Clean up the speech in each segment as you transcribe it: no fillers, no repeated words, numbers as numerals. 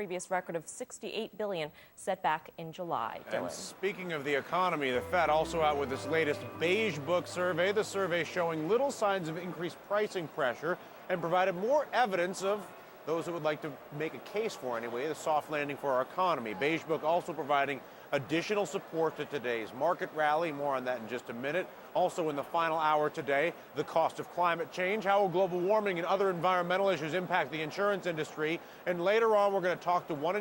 previous record of $68 billion set back in July. Dylan. And speaking of the economy, the Fed also out with this latest Beige Book survey. The survey showing little signs of increased pricing pressure and provided more evidence of those who would like to make a case for, anyway, the soft landing for our economy. Beige Book also providing additional support to today's market rally. More on that in just a minute. Also in the final hour today, the cost of climate change, how will global warming and other environmental issues impact the insurance industry. And later on, we're going to talk to one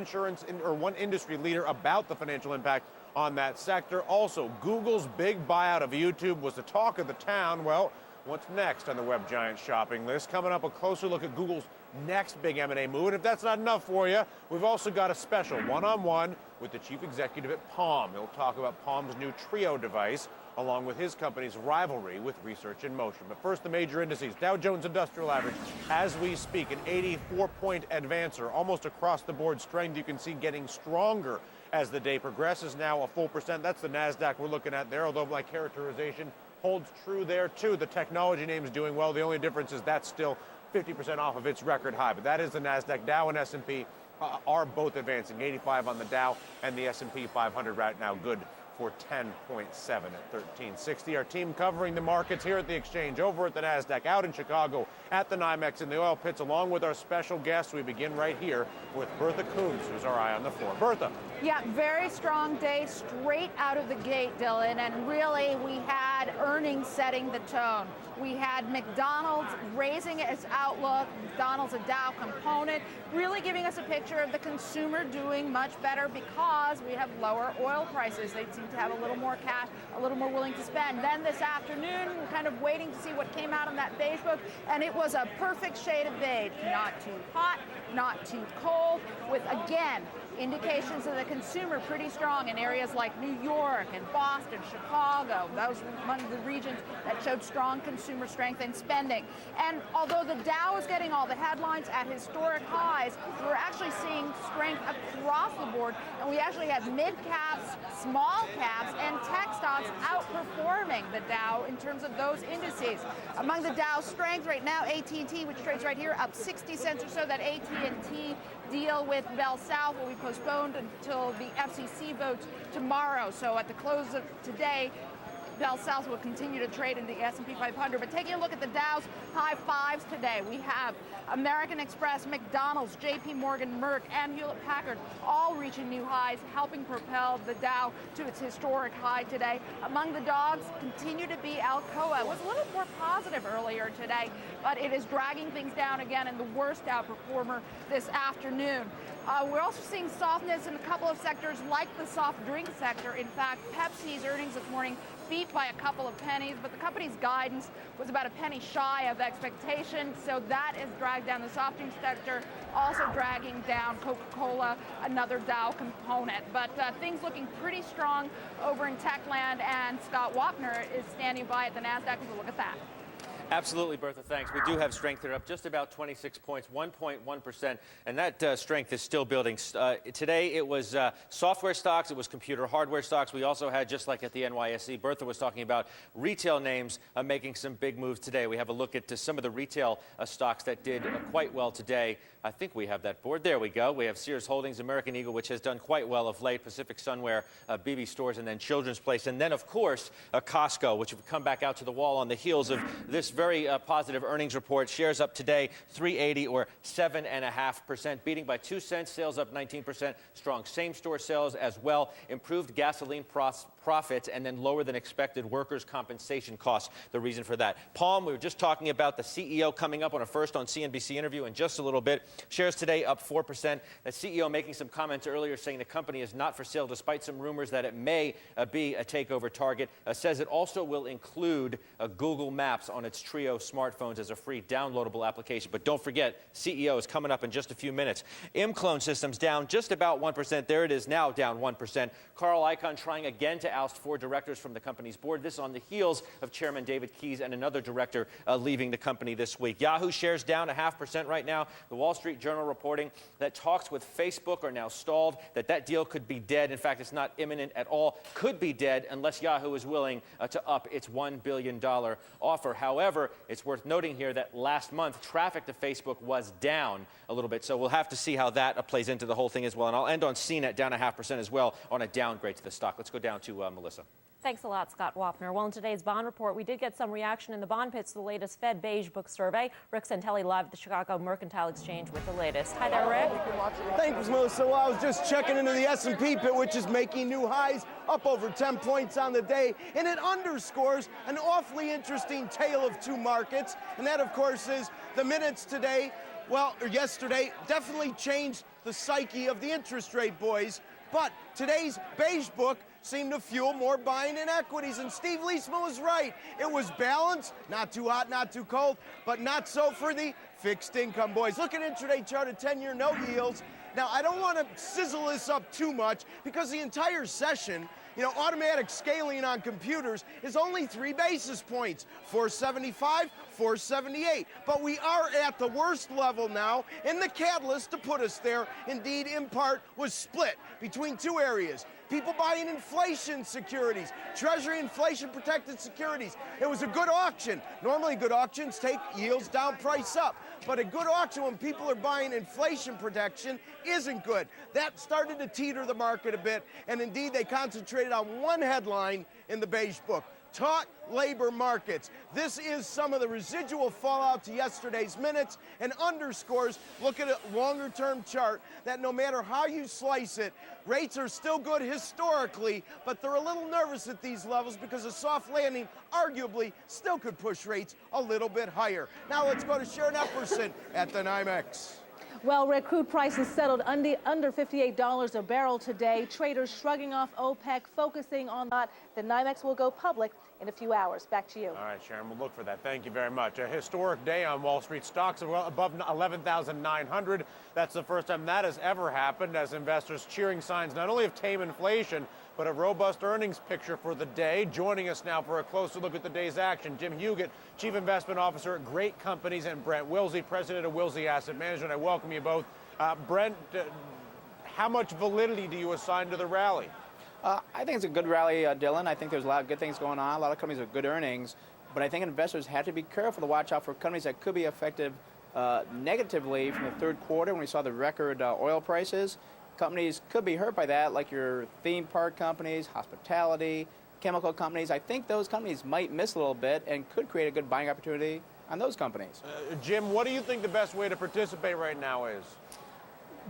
industry leader about the financial impact on that sector. Also, Google's big buyout of YouTube was the talk of the town. Well, what's next on the web giant shopping list? Coming up, a closer look at Google's next big M&A move. And if that's not enough for you, we've also got a special one-on-one with the chief executive at Palm. He'll talk about Palm's new Trio device, along with his company's rivalry with Research in Motion. But first, the major indices. Dow Jones Industrial Average, as we speak, an 84-point advancer, almost across the board strength. You can see getting stronger as the day progresses. Now a full percent. That's the NASDAQ we're looking at there, although my characterization holds true there, too. The technology name is doing well. The only difference is that's still 50% off of its record high. But that is the NASDAQ. Dow and S&P are both advancing. 85 on the Dow and the S&P 500 right now good for 10.7 at 1360. Our team covering the markets here at the exchange, over at the NASDAQ, out in Chicago, at the NYMEX, in the oil pits, along with our special guests. We begin right here with Bertha Coombs, who's our eye on the floor. Bertha. Yeah, very strong day straight out of the gate, Dylan. And really, we had earnings setting the tone. We had McDonald's raising its outlook. McDonald's, a Dow component, really giving us a picture of the consumer doing much better because we have lower oil prices. They seem to have a little more cash, a little more willing to spend. Then this afternoon, we're kind of waiting to see what came out in that beige book, and it was a perfect shade of beige. Not too hot, not too cold, with, again, indications of the consumer pretty strong in areas like New York and Boston, Chicago. Those were one of the regions that showed strong consumer strength in spending. And although the Dow is getting all the headlines at historic highs, we're actually seeing strength across the board. And we actually had mid-caps, small caps, and tech stocks outperforming the Dow in terms of those indices. Among the Dow's strength right now, AT&T, which trades right here, up 60 cents or so. That AT&T deal with Bell South will be postponed until the FCC votes tomorrow. So at the close of today, Bell South will continue to trade in the S&P 500. But taking a look at the Dow's high fives today, we have American Express, McDonald's, JP Morgan, Merck, and Hewlett Packard all reaching new highs, helping propel the Dow to its historic high today. Among the dogs continue to be Alcoa. It was a little more positive earlier today, but it is dragging things down again and the worst outperformer this afternoon. We're also seeing softness in a couple of sectors like the soft drink sector. In fact, Pepsi's earnings this morning beat by a couple of pennies, but the company's guidance was about a penny shy of expectation, so that has dragged down the soft drink sector, also dragging down Coca-Cola, another Dow component. But things looking pretty strong over in Techland, and Scott Wapner is standing by at the NASDAQ with a look at that. Absolutely, Bertha, thanks. We do have strength here, up just about 26 points, 1.1%, and that strength is still building. Today, it was software stocks, it was computer hardware stocks. We also had, just like at the NYSE, Bertha was talking about retail names making some big moves today. We have a look at some of the retail stocks that did quite well today. I think we have that board. There we go. We have Sears Holdings, American Eagle, which has done quite well of late, Pacific Sunwear, BB Stores, and then Children's Place. And then, of course, Costco, which have come back out to the wall on the heels of this very positive earnings report. Shares up today, 380 or 7.5%, beating by 2 cents. Sales up 19%. Strong same-store sales as well. Improved gasoline profits, and then lower than expected workers' compensation costs. The reason for that. Palm, we were just talking about the CEO coming up on a First on CNBC interview in just a little bit. Shares today up 4%. The CEO making some comments earlier saying the company is not for sale, despite some rumors that it may be a takeover target. Says it also will include Google Maps on its Trio smartphones as a free downloadable application. But don't forget, CEO is coming up in just a few minutes. ImClone Systems down just about 1%. There it is now, down 1%. Carl Icahn trying again to oust 4 directors from the company's board. This on the heels of Chairman David Keyes and another director leaving the company this week. Yahoo shares down 0.5% right now. The Wall Street Journal reporting that talks with Facebook are now stalled, that deal could be dead. In fact, it's not imminent at all. Could be dead unless Yahoo is willing to up its $1 billion offer. However, it's worth noting here that last month, traffic to Facebook was down a little bit. So we'll have to see how that plays into the whole thing as well. And I'll end on CNET down 0.5% as well on a downgrade to the stock. Let's go down to Melissa. Thanks a lot, Scott Wapner. Well, in today's bond report, we did get some reaction in the bond pits to the latest Fed Beige Book survey. Rick Santelli live at the Chicago Mercantile Exchange with the latest. Hi there, Rick. Thanks, Melissa. Well, I was just checking into the S&P pit, which is making new highs, up over 10 points on the day, and it underscores an awfully interesting tale of two markets, and that, of course, is the minutes today, or yesterday, definitely changed the psyche of the interest rate boys, but today's Beige Book seemed to fuel more buying in equities. And Steve Leisman was right. It was balanced, not too hot, not too cold, but not so for the fixed income boys. Look at intraday chart of 10-year note yields. Now, I don't want to sizzle this up too much because the entire session, automatic scaling on computers is only 3 basis points, 475, 478. But we are at the worst level now, and the catalyst to put us there, indeed, in part, was split between two areas. People buying inflation securities, Treasury inflation-protected securities. It was a good auction. Normally, good auctions take yields down, price up. But a good auction when people are buying inflation protection isn't good. That started to teeter the market a bit, and indeed, they concentrated on one headline in the Beige Book: taut labor markets. This is some of the residual fallout to yesterday's minutes and underscores, look at a longer-term chart, that no matter how you slice it, rates are still good historically, but they're a little nervous at these levels because a soft landing arguably still could push rates a little bit higher. Now let's go to Sharon Epperson at the NYMEX. Well, Rick, crude prices settled under $58 a barrel today. Traders shrugging off OPEC, focusing on that. The NYMEX will go public in a few hours. Back to you. All right, Sharon, we'll look for that. Thank you very much. A historic day on Wall Street. Stocks are above 11,900. That's the first time that has ever happened, as investors cheering signs not only of tame inflation, but a robust earnings picture for the day. Joining us now for a closer look at the day's action, Jim Huguet, Chief Investment Officer at Great Companies, and Brent Wilsey, President of Wilsey Asset Management. I welcome you both. Brent, how much validity do you assign to the rally? I think it's a good rally, Dylan. I think there's a lot of good things going on. A lot of companies have good earnings, but I think investors have to be careful to watch out for companies that could be affected negatively from the third quarter when we saw the record oil prices. Companies could be hurt by that, like your theme park companies, hospitality, chemical companies. I think those companies might miss a little bit and could create a good buying opportunity on those companies. Jim, what do you think the best way to participate right now is?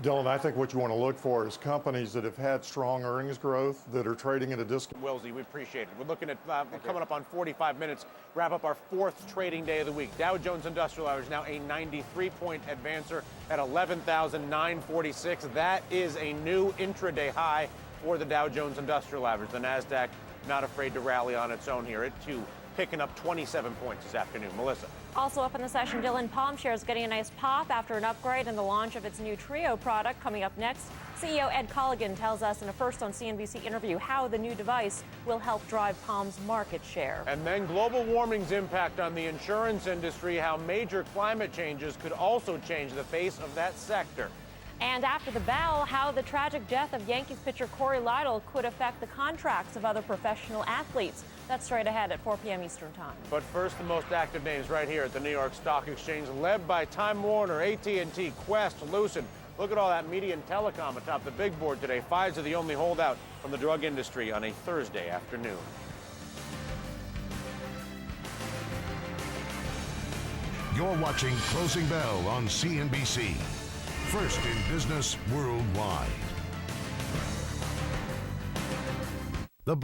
Dylan, I think what you want to look for is companies that have had strong earnings growth that are trading at a discount. Wilsey, we appreciate it. We're looking at coming up on 45 minutes, wrap up our 4th trading day of the week. Dow Jones Industrial Average now a 93-point advancer at 11,946. That is a new intraday high for the Dow Jones Industrial Average. The NASDAQ not afraid to rally on its own here. It too picking up 27 points this afternoon. Melissa. Also up in the session, Dylan, Palm shares getting a nice pop after an upgrade and the launch of its new Trio product. Coming up next, CEO Ed Colligan tells us in a first on CNBC interview how the new device will help drive Palm's market share. And then global warming's impact on the insurance industry, how major climate changes could also change the face of that sector. And after the bell, how the tragic death of Yankees pitcher Corey Lidle could affect the contracts of other professional athletes. That's straight ahead at 4 p.m. Eastern Time. But first, the most active names right here at the New York Stock Exchange, led by Time Warner, AT&T, Quest, Lucid. Look at all that media and telecom atop the big board today. Pfizer, the only holdout from the drug industry on a Thursday afternoon. You're watching Closing Bell on CNBC. First in business worldwide. The